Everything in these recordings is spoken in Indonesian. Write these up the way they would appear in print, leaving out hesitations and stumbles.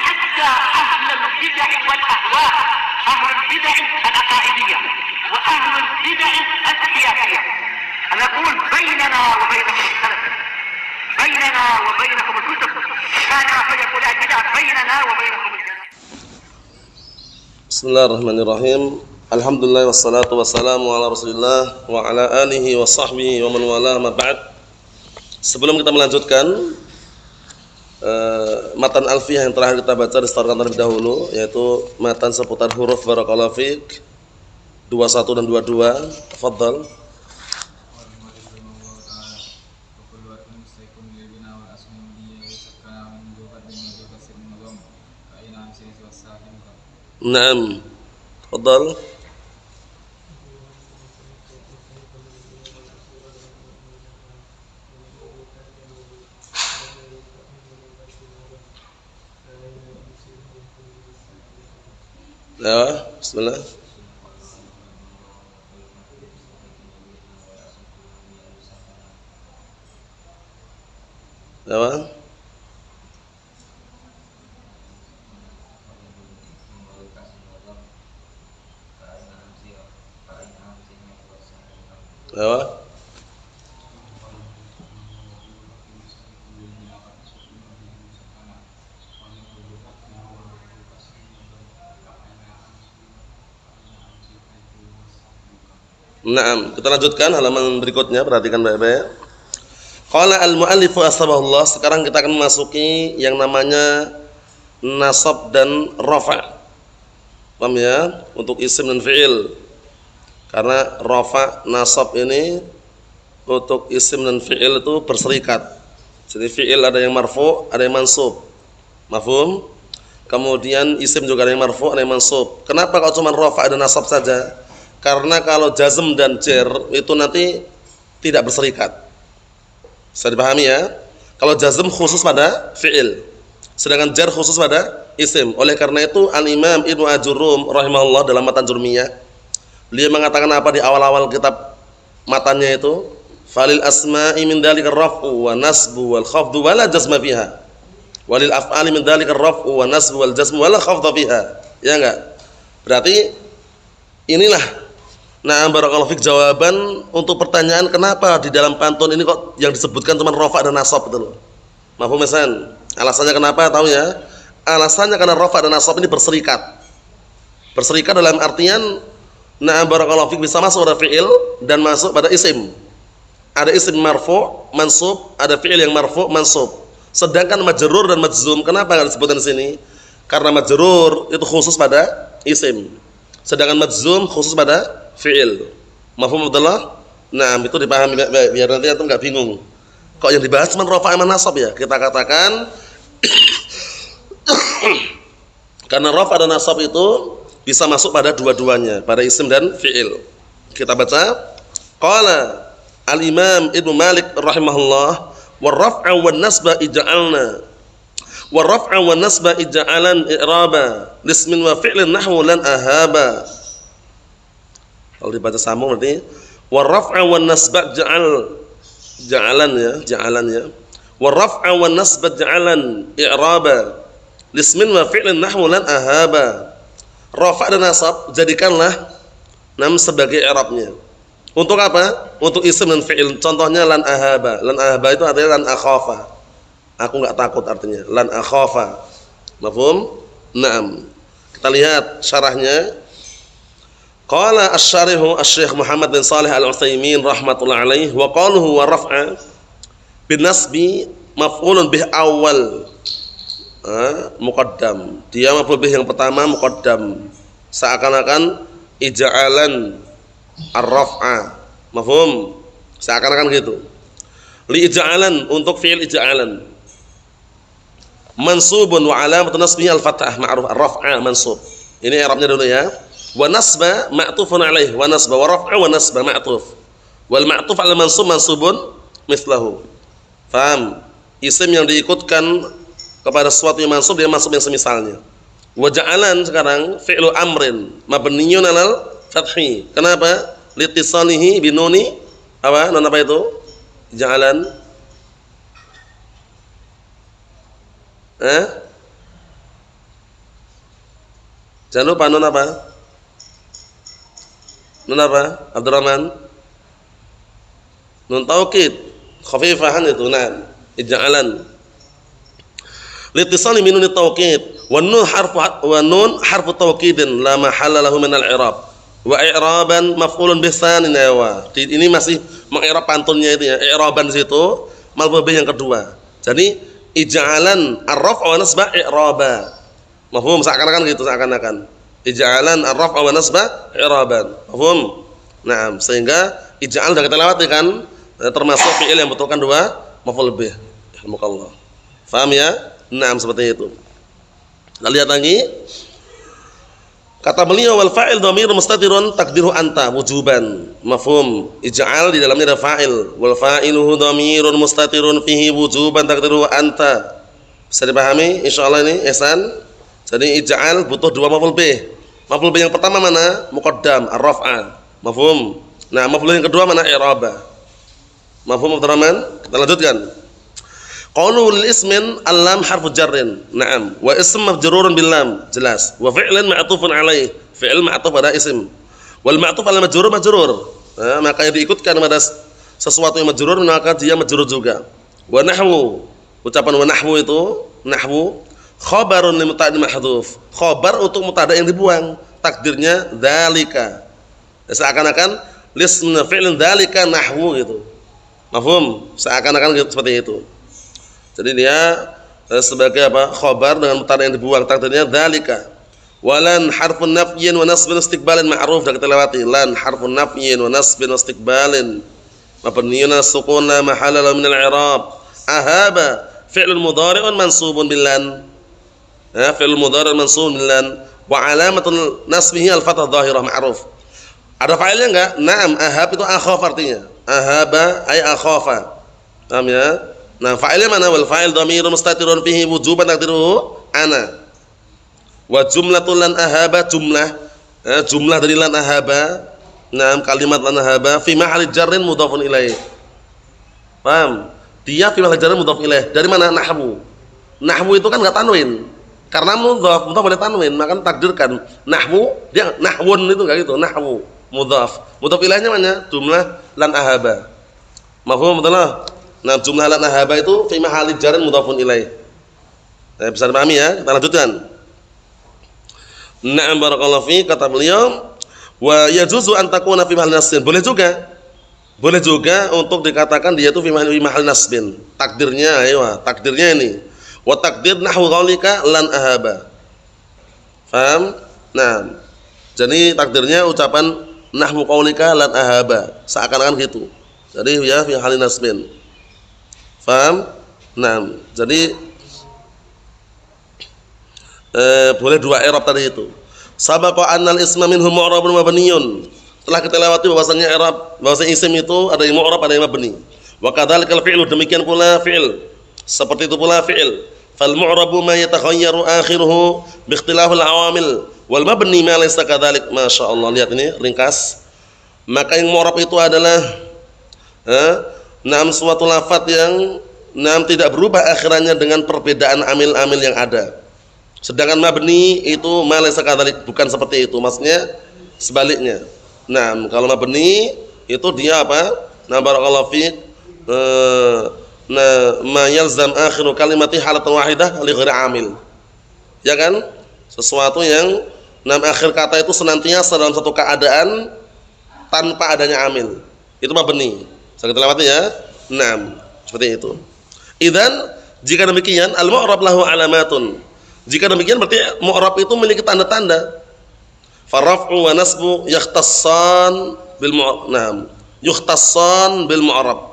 حتى أهل البدع والأهواء، أهل البدع العقائدية وأهل البدع السياسية. أنا أقول بيننا وبينكم السلف، بيننا وبينكم الكتب، كان فيقول البدع بيننا وبينكم الجنة. Bismillahirrahmanirrahim. Alhamdulillah wassalatu wassalamu ala Rasulillah wa ala alihi wa sahbihi wa man wala ma ba'd. Sebelum kita melanjutkan matan alfiyah yang terakhir kita baca, distorkan terlebih dahulu, yaitu matan seputar huruf barakallahu fiik 21 dan 22. Tafadhal. Naam. Tafadhal. Ya, bismillah. Ya. Ya. Naam, kita lanjutkan halaman berikutnya, perhatikan baik-baik. Qala al-mu'allif asbahullah, sekarang kita akan memasuki yang namanya nasab dan rafa'. Paham ya? Untuk isim dan fi'il. Karena rafa', nasab ini untuk isim dan fi'il itu berserikat. Jadi fi'il ada yang marfu', ada yang mansub. Mafhum? Kemudian isim juga ada yang marfu', ada yang mansub. Kenapa kalau cuma rafa' dan nasab saja? Karena kalau jazm dan jar itu nanti tidak berserikat. Bisa dipahami ya? Kalau jazm khusus pada fi'il, sedangkan jar khusus pada isim. Oleh karena itu Al-Imam Ibnu Ajurrum rahimahullah dalam matan Jurmiyah, beliau mengatakan apa di awal-awal kitab matannya itu? Falil asma'i min dzalika ar-raf'u wa nasbu wal khafdu wa la jazma fiha. Walil af'ali min dzalika ar-raf'u wa nasbu wal jazmu wa la khafda fiha. Ya enggak? Berarti inilah barakallahu fik jawaban untuk pertanyaan kenapa di dalam pantun ini kok yang disebutkan cuma rafa' dan nasab itu loh. Mafhum mesan? Alasannya kenapa tahu ya? Alasannya karena rafa' dan nasab ini berserikat. Berserikat dalam artian barakallahu fik bisa masuk pada fi'il dan masuk pada isim. Ada isim marfu', mansub, ada fi'il yang marfu', mansub. Sedangkan majrur dan majzum kenapa enggak disebutkan di sini? Karena majrur itu khusus pada isim. Sedangkan majzum khusus pada fi'il. Mafhum Abdullah? Nah, itu dipahami biar nanti antum enggak bingung. Kok yang dibahas cuma rafa' sama nasab ya? Kita katakan karena rafa' dan nasab itu bisa masuk pada dua-duanya, pada isim dan fi'il. Kita baca, qala al-Imam Ibnu Malik rahimahullah, wa raf'a wan nasba ij'alna. Wa raf'a wan nasba ij'alan i'raba lismin wa fi'lin nahwu lan ahaba. Kalau dibaca sambung berarti wa raf'a wan nasba ja'alan ya. Wa raf'a wan nasba ja'alan i'raba lismin wa fi'lin nahwu lan ahaba. Rafa' dan nasab jadikanlah sebagai i'rabnya. Untuk apa? Untuk isim dan fi'il. Contohnya lan ahaba. Lan ahaba itu artinya lan akhafa. Aku enggak takut artinya. Lan akhafa. Mafhum? Naam. Kita lihat syarahnya. Qala asy-syarihu Asy-Syaikh Muhammad bin Shalih Al-Utsaimin rahimatullah alaihi wa qaluhu wa raf'a bin nasbi maf'ulun bih awal muqaddam. Dia maf'ul bih yang pertama muqaddam. Seakan-akan ij'alan ar-raf'a. Mafhum? Seakan-akan gitu. Li ij'alan untuk fi'il ij'alan. Mansubun wa alamatun nasbihi al-fathah ma'ruf ar-raf'a mansub. Ini i'rabnya dulu ya. Wa nasba ma'tufun alaih, wa nasba wa raf'a wa nasba ma'tuf. Wal ma'tuf 'ala mansub mansubun mithlahu. Faham? Isim yang diikutkan kepada sesuatu yang mansub dia mansub yang semisalnya. Wa ja'alan sekarang fi'lu amrin mabniyun 'alal fathi. Kenapa? Litisalihi binuni apa? Non apa itu? Ja'alan Jangan lupa nun apa? Nun apa? Abdurrahman. Nun taukid. Khafifahan itu, nah. Ij'alan. Litisali min nun taukid. Wa nun harfu taukidin la mahalla lahu min al-i'rab. Wa i'raban maf'ulun bih tsanin ya wa. Ini masih meng'irab pantunnya itu ya. I'raban di situ maf'ul bih yang kedua. Jadi ij'alan ar-raf' wa nasba i'raba. Mafhum seakan-akan gitu, seakan-akan. Ij'alan ar-raf' wa nasba i'raban. Mafhum? Nah, sehingga ij'al sudah kita lewati kan, termasuk fi'il yang membutuhkan dua maf'ul bih. Alhamdulillah. Paham ya? Nah, seperti itu. Kita lihat lagi. Kata beliau wal fa'il dhamir mustatirun takdiruhu anta wujuban. Mafhum. Ij'al di dalamnya ada fa'il. Wal fa'iluhu dhamirun mustatirun fihi wujuban takdiruhu anta. Bisa dipahami insyaallah ini ihsan. Jadi ij'al butuh dua maf'ul bih. Maf'ul bih yang pertama mana? Muqaddam ar-raf'a. Mafhum. Nah, maf'ul yang kedua mana? I'raba. Mafhum Abdurrahman? Kita lanjutkan. Qalu lil ismin al-lam harfu jarrin. Naam. Wa ism majrurun bil lam. Jelas. Wa fi'lan ma'tufun alaih. Fi'il ma'tuf pada ism. Wal ma'tuf ala majrur majrur. Nah, maka yang diikutkan pada sesuatu yang majrur maka dia majrur juga. Wa nahwu. Ucapan wa nahwu itu nahwu khabarun li mubtada'in mahdhuf. Khabar untuk mubtada' yang dibuang. Takdirnya dzalika. Seakan-akan lism fi'lin dzalika nahwu gitu. Mafhum? Seakan-akan gitu, seperti itu. Jadi dia sebagai apa? Khabar dengan mubtada yang dibuang, takdirnya dzalika. Walan harfun nafyin wa nasbin istiqbalin ma'ruf, dah kita lewati. Lan harfun nafyin wa nasbin istiqbalin mabniun as-sukuna mahalla lahu min al-i'rab. Ahaba fi'lun mudhari'un mansubun bil lan. Ya, fi'lun mudhari'un mansubun bil lan wa alamatul nasbihi al-fathah dhahirah ma'ruf. Ada fa'ilnya enggak? Naam, ahab itu akhaf artinya. Ahaba ay akhafa. Paham ya? Nah, fa'ilnya mana? Wal fa'il dhamirun mustatirun fihi wujuban takdiruhu ana. Wa jumlatul lan ahaba jumlah. Jumlah dari lan ahaba. Naam, kalimat lan ahaba fi mahalli jarrin mudhafun ilaih. Paham? Dia fi mahalli jarrin mudhaf ilaih. Dari mana? Nahwu. Nahwu itu kan enggak tanwin. Karena mudhaf boleh tanwin, maka takdirkan nahwu, dia nahwun itu enggak gitu, nahwu, mudhaf. Mudhaf ilaihnya mana? Jumlah lan ahaba. Mafhum betul? Nah, jumlah lan ahaba itu fi mahalli jarrin mudhafun ilaih. Bisa dipahami ya? Kita lanjutkan. Na'am barakallahu fi, kata beliau, wa yajuzu an takuna fi mahalli nasbin. Boleh juga untuk dikatakan dia itu fi mahalli nasbin. Takdirnya, ayo, takdirnya ini. Wa takdir nahwu qaulika lan ahaba. Paham? Nah, jadi takdirnya ucapan nahwu qaulika lan ahaba. Seakan-akan gitu. Jadi ya fi mahalli nasbin. Paham? Nah, jadi boleh dua i'rab tadi itu. Sabaqa annal isma minhu mu'rabun wa mabniyun. Telah kita lewati bahwasanya i'rab, bahwasanya isim itu ada yang mu'rab, ada yang mabni. Wa kadzalikal fi'lu, demikian pula fi'il. Seperti itu pula fi'il. Fal mu'rabu ma yatakhayyaru akhiruhu bi ikhtilafil awamil wal mabni ma laysa kadzalik. Masyaallah, lihat ini ringkas. Maka yang mu'rab itu adalah suatu lafaz yang tidak berubah akhirannya dengan perbedaan amil-amil yang ada. Sedangkan mabni itu ma laysa kadzalik, bukan seperti itu. Maksudnya sebaliknya. Nah, kalau mabni itu dia apa? Nah, barakallahu fiik. Ma yalzam akhiru kalimati halatan wahidah li ghairi amil. Ya kan? Sesuatu yang akhir kata itu senantiasa dalam satu keadaan tanpa adanya amil. Itu mabni. Saya kita lewati ya. Nah, seperti itu. Idzan jika demikian al-mu'rab lahu alamatun. Jika demikian berarti mu'rab itu memiliki tanda-tanda. Faraf'u wa nasbu yakhtassan bil mu'rab. Yukhtassan bil mu'rab.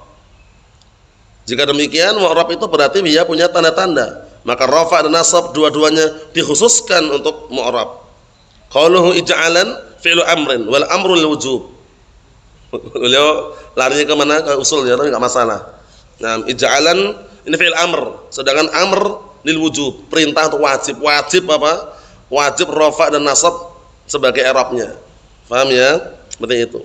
Jika demikian mu'rab itu berarti dia punya tanda-tanda. Maka rafa' dan nasab dua-duanya dikhususkan untuk mu'rab. Qauluhu ij'alan fi'lu amrin wal amru lil wujub. Beliau larinya ke mana? Ke usulnya, tapi enggak masalah. Nah, ij'alan ini fi'il amr, sedangkan amr lil wujub, perintah untuk wajib. Wajib apa? Wajib rafa' dan nasab sebagai i'rabnya. Paham ya? Seperti itu.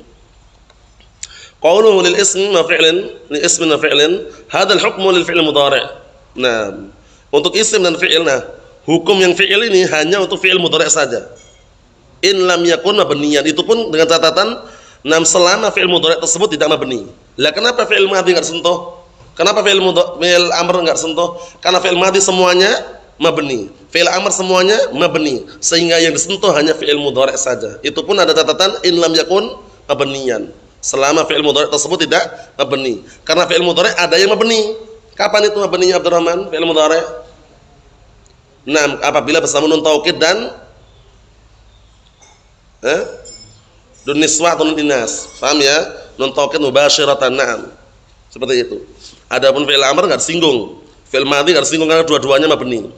Qauluhu lil ismi ma fi'lin, li ismin wa fi'lin, hadzal hukmu lil fi'l mudhari'. Nah, untuk isim dan fi'il, nah, hukum yang fi'il ini hanya untuk fi'il mudhari' saja. In lam yakun mabniyan, itu pun dengan catatan selama fi'il mudhari' tersebut tidak mabni. Lah kenapa fi'il madhi enggak sentuh? Kenapa fi'il amr enggak sentuh? Karena fi'il madhi semuanya mabni. Fi'il amr semuanya mabni. Sehingga yang disentuh hanya fi'il mudhari' saja. Itu pun ada catatan in lam yakun mabniyan. Selama fi'il mudhari' tersebut tidak mabni. Karena fi'il mudhari' ada yang mabni. Kapan itu mabninya Abdurrahman? Fi'il mudhari'? Apabila bersama nun taukid dan nun niswah atau nun inas. Paham ya? Nun taukid mubasyiratan, na'am. Seperti itu. Adapun fi'il amr enggak disinggung. Fi'il madhi enggak disinggung karena dua-duanya mabni.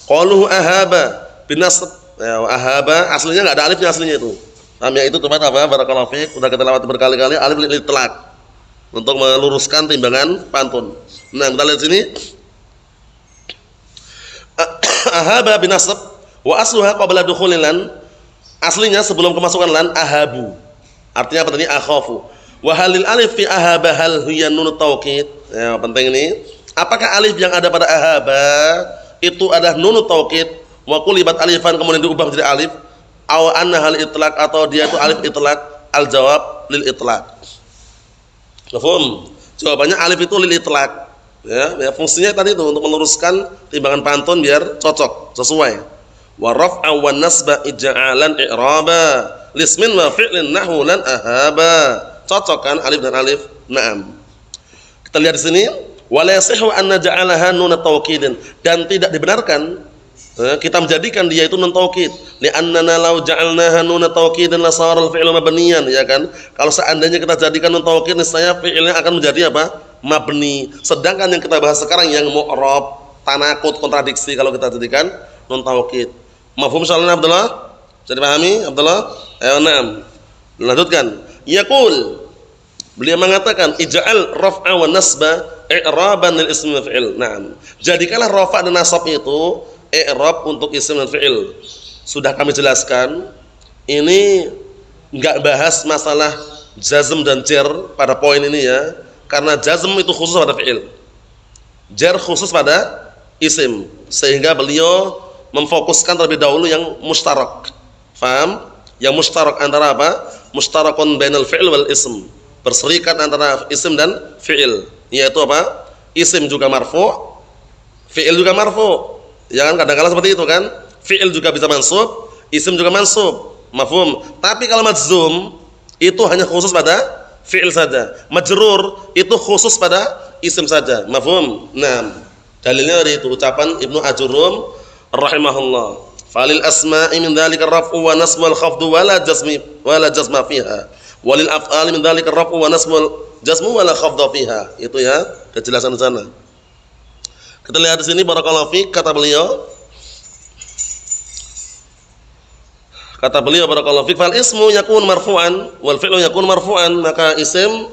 Qaluhu ahaba binasb. Ya, ahaba aslinya enggak ada alifnya aslinya itu. Paham ya? Itu tempat apa? Barakallahu fiik. Sudah kita lewati berkali-kali alif lil itlaq untuk meluruskan timbangan pantun. Nah, kita lihat sini. Ahaba binasb wa asluha qabla dukhulil lan. Aslinya sebelum kemasukan lan ahabu. Artinya apa tadi? Akhafu. Wa halil alif fi ahaba hal hiya nun taukid. Ya, penting ini. Apakah alif yang ada pada ahaba itu adalah nun taukid wa qulibat alifan kemudian diubah menjadi alif, aw anna hal itlaq atau dia itu alif itlaq? Al jawab lil itlaq. Paham? Jawabannya alif itu lil itlaq. Ya, fungsinya tadi itu untuk meluruskan timbangan pantun biar cocok, sesuai. Wa raf'a wa nasba ij'alan i'raba lismin wa fi'lin nahwu lan ahaba. Cocok kan alif dan alif? Naam. Kita lihat di sini, wala yasihu an naj'alaha nun taukidin, dan tidak dibenarkan kita menjadikan dia itu nun taukid. Li'annana law ja'alnaha nun taukidin la sara al-fi'lu mabniyan, ya kan? Kalau seandainya kita jadikan nun taukid niscaya fi'ilnya akan menjadi apa? Mabni. Sedangkan yang kita bahas sekarang yang mu'rab, tanakut, kontradiksi kalau kita jadikan nun taukid. Mafhum insyaallah Abdullah? Bisa dipahami Abdullah? Ayo, naam. Lanjutkan. Yaqul, beliau mengatakan ij'al raf'a wa nasba i'raban lil ismi wa fi'il. Naam. Jadikanlah rafa' dan nasab itu i'rab untuk isim dan fi'il. Sudah kami jelaskan. Ini enggak bahas masalah jazm dan jar pada poin ini ya. Karena jazm itu khusus pada fi'il. Jar khusus pada isim. Sehingga beliau memfokuskan terlebih dahulu yang mustarak. Faham? Yang mustarak antara apa? Mustarakun bainal fi'il wal ism. Berserikat antara isim dan fi'il. Yaitu apa? Isim juga marfu', fi'il juga marfu'. Ya kan, kadang-kadang seperti itu kan? Fi'il juga bisa mansub, isim juga mansub. Mafhum? Tapi kalau majzum itu hanya khusus pada fi'il saja. Majrur itu khusus pada isim saja. Mafhum? Nah, dalilnya dari itu ucapan Ibnu Ajurum rahimahullah. Falil asma'i min dzalika ar-raf'u wa nasbu wal khafdu wala jazma fiha. Walil af'ali min dzalika ar-raf'u wa nasbu wal jazmu wala khafdu fiha. Itu ya, kejelasan di sana. Kita lihat di sini barakallahu fiik, kata beliau barakallahu fiik, fal ismu yakun marfu'an wal fi'lu yakun marfu'an, maka isim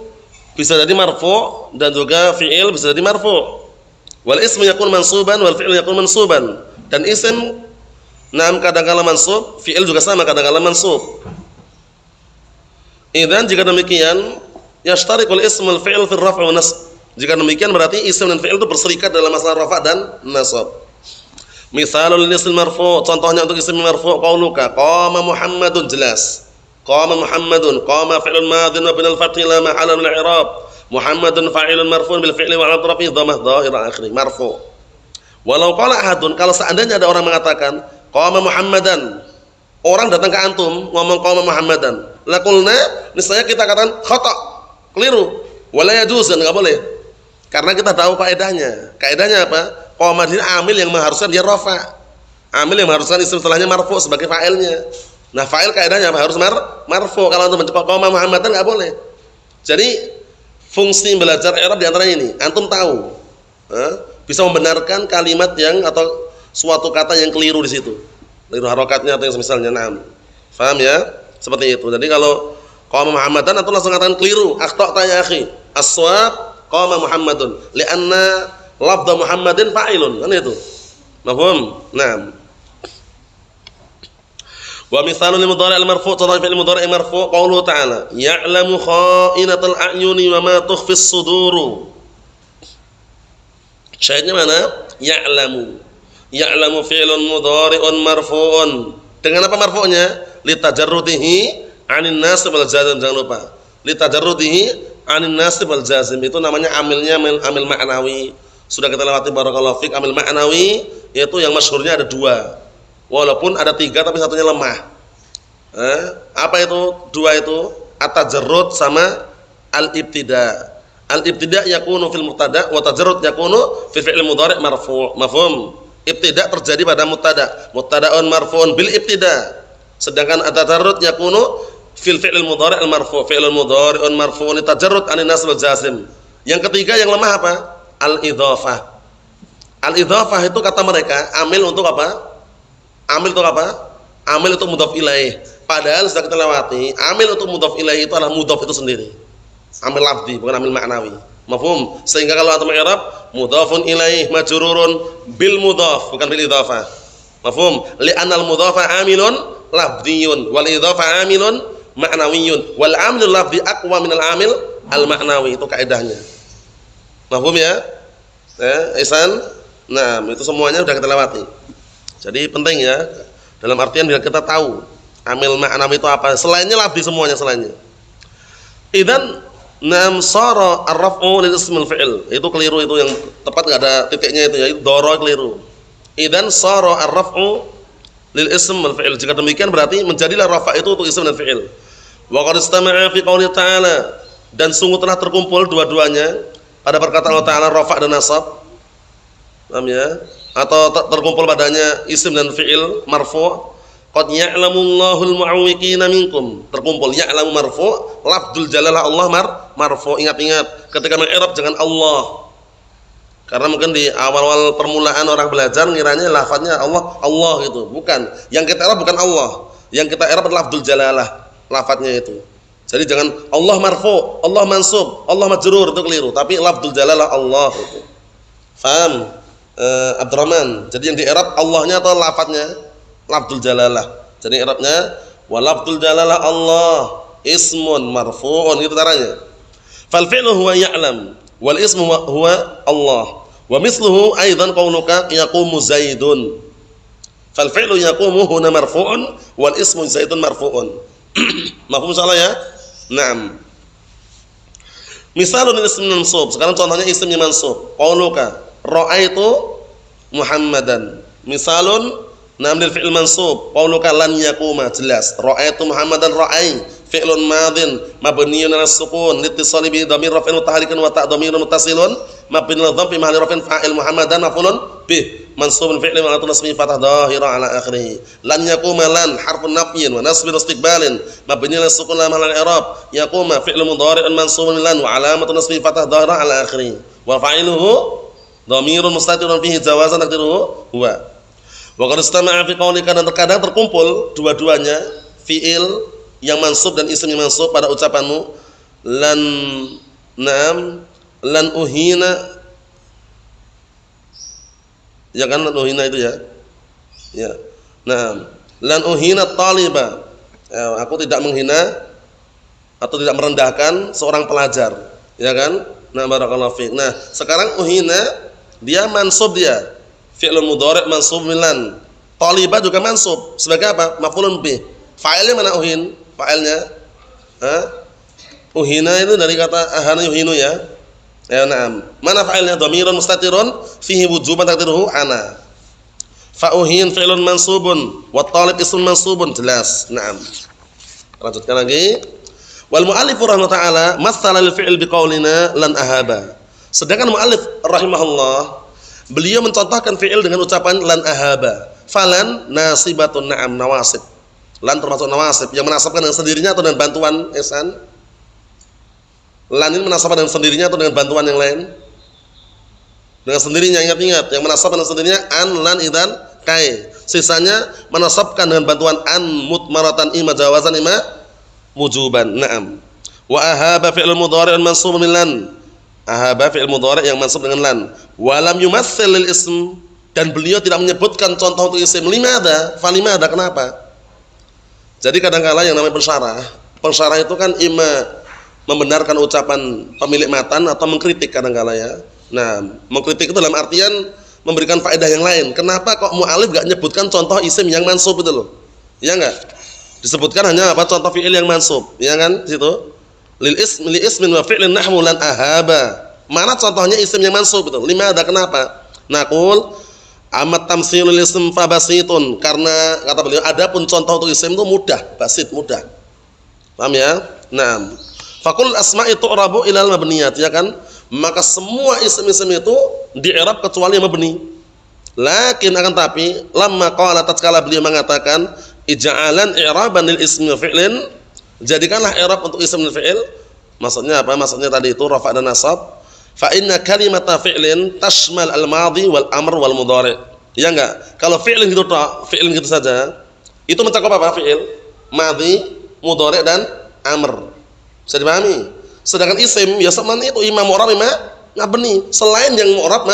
bisa jadi marfu' dan juga fi'il bisa jadi marfu'. Wal ismu yakun mansuban wal fi'lu yakun mansuban, dan isim kadang-kala mansub, fi'il juga sama kadang-kala mansub. Idzan jika demikian yashtariqul ismu wal fi'il fi ar-raf' wa nasb. Jika demikian berarti isim dan fi'il itu berserikat dalam masalah rafa' dan nasab. Misalul isim marfu', contohnya untuk isim marfu' qauluka qama Muhammadun, jelas. Qama Muhammadun, qama fi'lun madhin wa binal fathi la mahalla min al-i'rab. Muhammadun fa'ilun marfu'un bil fi'li wa 'ala atrafi dhammah dhahira akhiri, marfu'. Walau qala ahadun, kalau seandainya ada orang mengatakan qama Muhammadan, orang datang ke antum ngomong qama Muhammadan, laqulna, niscaya kita katakan khata', keliru, wala yajuz, enggak boleh. Karena kita tahu kaidahnya. Kaidahnya apa? Qama ini amil yang mengharuskan dia rafa'. Amil yang mengharuskan isim setelahnya marfu' sebagai fa'ilnya. Nah, fa'il kaidahnya apa? Harus marfu'. Kalau antum mencepat qama Muhammadan enggak boleh. Jadi fungsi belajar i'rab di antara ini, antum tahu, bisa membenarkan kalimat yang atau suatu kata yang keliru di situ. Keliru harokatnya atau yang semisalnya. Naam. Paham ya? Seperti itu. Jadi kalau qama Muhammadan antum langsung katakan keliru, akhta'ta ya akhi. As-shawab qama Muhammadun li'anna lafdha Muhammadin fa'ilun, kan itu. Mafhum? Naam. Wa mithalul mudhari' al-marfu', contoh fi'il mudhari' marfu' qauluhu ta'ala ya'lamu kha'inatal a'yuni wa ma tukhfis suduru. Syahidnya mana? Ya'lamu. Ya'lamu fi'lun mudhari'un marfu'un. Dengan apa marfu'nya? litajarrudihi 'anin nasib wal jazm, jangan lupa. Litajarrudihi 'anin nasib wal jazm itu namanya amilnya amil ma'nawi. Sudah kita lewati barakallahu fik. Amil ma'nawi yaitu yang masyhurnya ada 2. Walaupun ada 3 tapi satunya lemah. Apa itu 2 itu? At-tajarrud sama al-ibtida. Al-ibtida yakunu fil mubtada wa tajarrud yakunu fi fi'il mudhari' marfu'. Mafhum? Ibtida terjadi pada mubtada. Mubtada'un marfu'un bil ibtida. Sedangkan at-tajarrud yakunu fil fi'il mudhari' al marfu'. Fi'il mudhari'un marfu'un tajarrud 'anil nasb wal jazm. Yang ketiga yang lemah apa? Al-idhafah. Al-idhafah itu kata mereka amil untuk apa? Amil untuk apa? Amil untuk mudhaf ilaih. Padahal sudah kita lewati, amil untuk mudhaf ilaih itu adalah mudhaf itu sendiri. Amil lafzi bukan amil ma'nawi. Mafhum? Sehingga kalau antum i'rab mudhafun ilaih majrurun bil mudhaf bukan bil idhafah. Mafhum? Li'anna al mudhafa amilun lafdhiyun wal idhafah amilun ma'nawiyyun wal amil lafzi aqwa min al amil al ma'nawi. Itu kaidahnya. Mafhum ya? Ihsan? Nah, itu semuanya sudah kita lewati. Jadi penting ya. Dalam artian biar kita tahu amil ma'nawi itu apa. Selainnya lafzi semuanya selainnya. Idzan nam sara ar-raf'u lil ismil fi'il. Itu keliru, itu yang tepat enggak ada titiknya itu ya. Itu dhara keliru. Idzan sara ar-raf'u lil ismil fi'il. Jika demikian berarti menjadilah rafa' itu untuk isim dan fi'il. Wa qad istama'a fi qouli ta'ala, dan sungguh telah terkumpul dua-duanya pada perkataan Allah Ta'ala rafa' dan nasab. Paham ya? Atau terkumpul padanya isim dan fi'il marfu'. Qad ya'lamullahu al-mu'awwiqina minkum. Terkumpul ya'lamu marfu', lafdzul jalalah Allah marfu'. Ingat-ingat ketika mengi'rab jangan Allah. Karena mungkin di awal-awal permulaan orang belajar ngiranya lafadznya Allah gitu. Bukan. Yang kita i'rab bukan Allah. Yang kita i'rab adalah lafdzul jalalah, lafadznya itu. Jadi jangan Allah marfu', Allah mansub, Allah majrur, itu keliru. Tapi lafdzul jalalah Allah itu. Faham? Abdurrahman. Jadi yang di i'rab Allahnya atau lafadznya? Lafdzul jalalah. Jadi i'rabnya wa lafdzul jalalah Allah ismun marfu'un, itu caranya. Fal fi'lu huwa ya'lam wal ismu huwa Allah. Wa misluhu aidan qawluka yaqumu Zaidun. Fal fi'lu yaqumu huna marfu'un wal ismu Zaidun marfu'un. Mafhum salah ya? Naam. Misalun ism mansub. Sekarang contohnya isimnya mansub. Qawluka ra'aitu Muhammadan. Misalun namdil fi'il mansub. Qawluka lan yakuma, jelas. Ra'aitu Muhammadan ra'i fi'lun madin mabniyun 'ala sukun litisali bi dhamir raf'in mutaharikin wa ta' dhamirun muttasilun mabniun 'ala dhammi mahalli raf'in fa'il Muhammadan maf'ulun bih mansubun fi'lun wa nasbi fathah dhahira 'ala akhirih. Lan yakuma lan harfun nafyin wa nasbin istiqbalin mabniun 'ala sukun la mahalla i'rab. Yakuma fi'lun mudhari'un mansubun lan wa 'alamatun nasbi fathah dhahira 'ala akhirih. Wa fa'iluhu dhamirun mustatirun fihi jawazan taqdiruhu huwa. Wa qad istama'a fi qaulika, dan terkadang terkumpul dua-duanya fi'il yang mansub dan isim yang mansub pada ucapanmu lan nam lan uhina, ya kan, lan uhina itu ya. Ya. Nah, lan uhina taliba. Aku tidak menghina atau tidak merendahkan seorang pelajar, ya kan? Nah, barakallahu fiik. Nah, sekarang uhina dia mansub, dia fi'lun mudhari' mansub milan. Taliba juga mansub sebagai apa? Maf'ulun bih. Fa'ilnya mana uhin? Fa'ilnya uhina itu dari kata ahana yuhinu ya. Ya, na'am. Mana fa'ilnya? Dhamirun mustatirun fihi wujuban taqdiruhu ana. Fa'uhin fi'lun mansubun wa talib ismun mansubun, jelas. Na'am. Lanjutkan lagi. Wal mu'allif rahimahullah ta'ala mathala lil fi'il biqaulina lan ahaba. Sedangkan mu'allif rahimahullah beliau mencontohkan fi'il dengan ucapan lan ahaba. Falan nasibatun, na'am, nawasib. Lan termasuk nawasib yang menasabkan dengan sendirinya atau dengan bantuan ihsan? Lan ini menasabkan dengan sendirinya atau dengan bantuan yang lain? Dengan sendirinya, ingat-ingat. Yang menasabkan dengan sendirinya an, lan, idan, kai. Sisanya menasabkan dengan bantuan an, mutmaratan, ima jawazan, ima wujuban. Na'am. Wa ahaba fi'il mudhari'un mansubun min lan. Ahaba fi'il mudhari' yang mansub dengan lan. Wa lam yumatsil lil ism, dan beliau tidak menyebutkan contoh untuk isim. Limada? Falimada? Kenapa? Jadi kadang-kala yang namanya pensyarah itu kan ima membenarkan ucapan pemilik matan atau mengkritik kadang-kala ya. Nah, mengkritik itu dalam artian memberikan faedah yang lain. Kenapa kok mu'alif enggak menyebutkan contoh isim yang mansub itu loh? Ya enggak? Disebutkan hanya apa? Contoh fi'il yang mansub, ya kan? Di situ. Li ismin wa fi'lin nahwu lan ahaba. Mana contohnya isim yang mansub itu? Limadha, kenapa? Naqul amat tamtsilul ism fa basitun, karena kata beliau adapun contoh untuk isim itu mudah, basit, mudah. Paham ya? Naam. Faqul asma'i tu'rabu ilal mabniyat, ya kan? Maka semua isim-isim itu di-i'rab kecuali yang mabni. Lakin akan tapi lamma qala tatkala beliau mengatakan ij'alan i'raban lil ismi wa fi'lin, jadikanlah i'rab untuk isim dan fi'il. Maksudnya apa? Maksudnya tadi itu rafa' dan nasab. Fa inna kalimata fi'lin tashmal al-madhi wal amr wal mudhari'. Ya enggak? Kalau fi'lin gitu tok, fi'lin gitu saja, itu mencakup apa? Fi'il, madhi, mudhari' dan amr. Bisa dipahami? Sedangkan isim ya sama itu imam mu'rab imam mabni. Selain yang mu'rab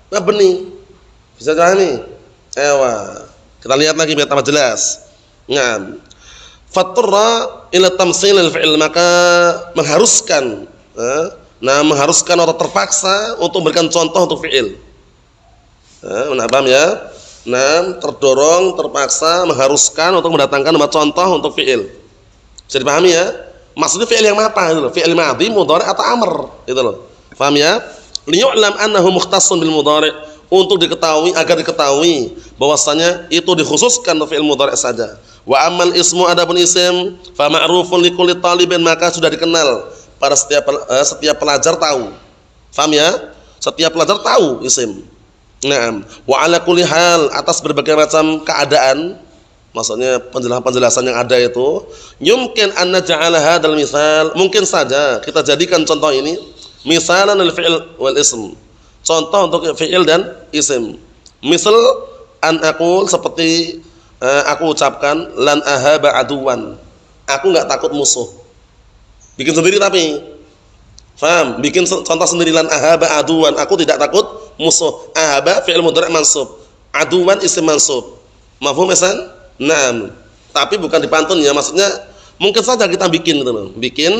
mabni. Bisa dipahami? Ewa. Kita lihat lagi biar tambah jelas. Naam. Faturra ila tamtsil al-fi'il, maka mengharuskan mengharuskan atau terpaksa untuk memberikan contoh untuk fi'il. Paham ya? Terdorong, terpaksa, mengharuskan untuk mendatangkan contoh untuk fi'il. Bisa dipahami ya? Maksudnya fi'il yang apa itu loh? Fi'il madhi, mudhari' atau amr itu loh. Paham ya? Liyu'lam annahu mukhtassun bil mudhari', untuk diketahui, agar diketahui bahwasanya itu dikhususkan untuk fi'il mudhari' saja. Wa ammal ismu, adapun isim, fa ma'rufun li kulli talibin, maka sudah dikenal pada setiap pelajar tahu. Paham ya? Setiap pelajar tahu isim. Naam. Wa ala kulli hal, atas berbagai macam keadaan, maksudnya penjelasan yang ada itu, yumkin an naj'ala hadzal misal, mungkin saja kita jadikan contoh ini misalan lil fi'il wal ism, contoh untuk fi'il dan isim. Misal an aqul, seperti aku ucapkan lan ahaba aduwan, aku enggak takut musuh. Bikin sendiri tapi paham? Bikin contoh sendiri, lan ahaba aduwan, aku tidak takut musuh. Ahaba fi'il mudhari' mansub, aduwan isim mansub. Mafhum ihsan? Naam, tapi bukan dipantun ya, maksudnya mungkin saja kita bikin gitu loh. Bikin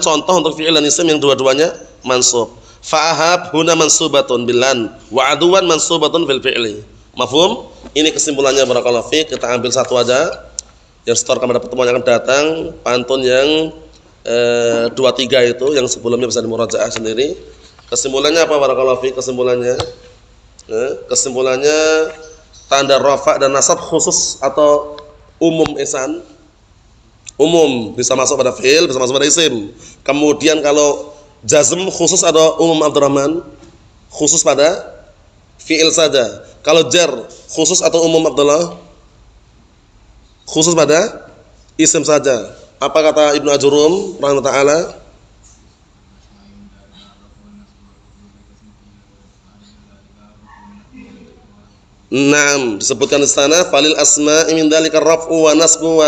contoh untuk fi'il dan isim yang dua-duanya mansub. Fa'ahab huna mansubatun bilan wa aduwan mansubatun fil fi'li. Mafhum? Ini kesimpulannya barakallahu fiik. Kita ambil satu aja yang setorkan pada pertemuan yang akan datang, pantun yang 2-3 itu, yang sebelumnya bisa dimurajaah sendiri. Kesimpulannya apa barakallahu fiik? Kesimpulannya tanda rafa' dan nasab khusus atau umum ihsan? Umum, bisa masuk pada fi'il, bisa masuk pada isim. Kemudian kalau jazm khusus atau umum Abdurrahman? Khusus pada fi'il saja. Kalau jar khusus atau umum Abdullah? Khusus pada isim saja. Apa kata Ibnu Ajurum rahimahullah ta'ala? Naam, disebutkan di sana falil asma'i min dzalika raf'u wa nasbu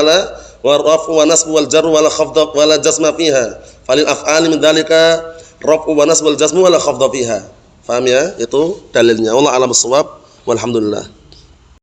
wal jarru wala khafdh wala jazma fiha. Falil af'ali min dzalika raf'u wa nasbu wal jazmu wala khafdh fiha. Paham ya? Itu dalilnya. Wallahu a'lam bissawab. Walhamdulillah.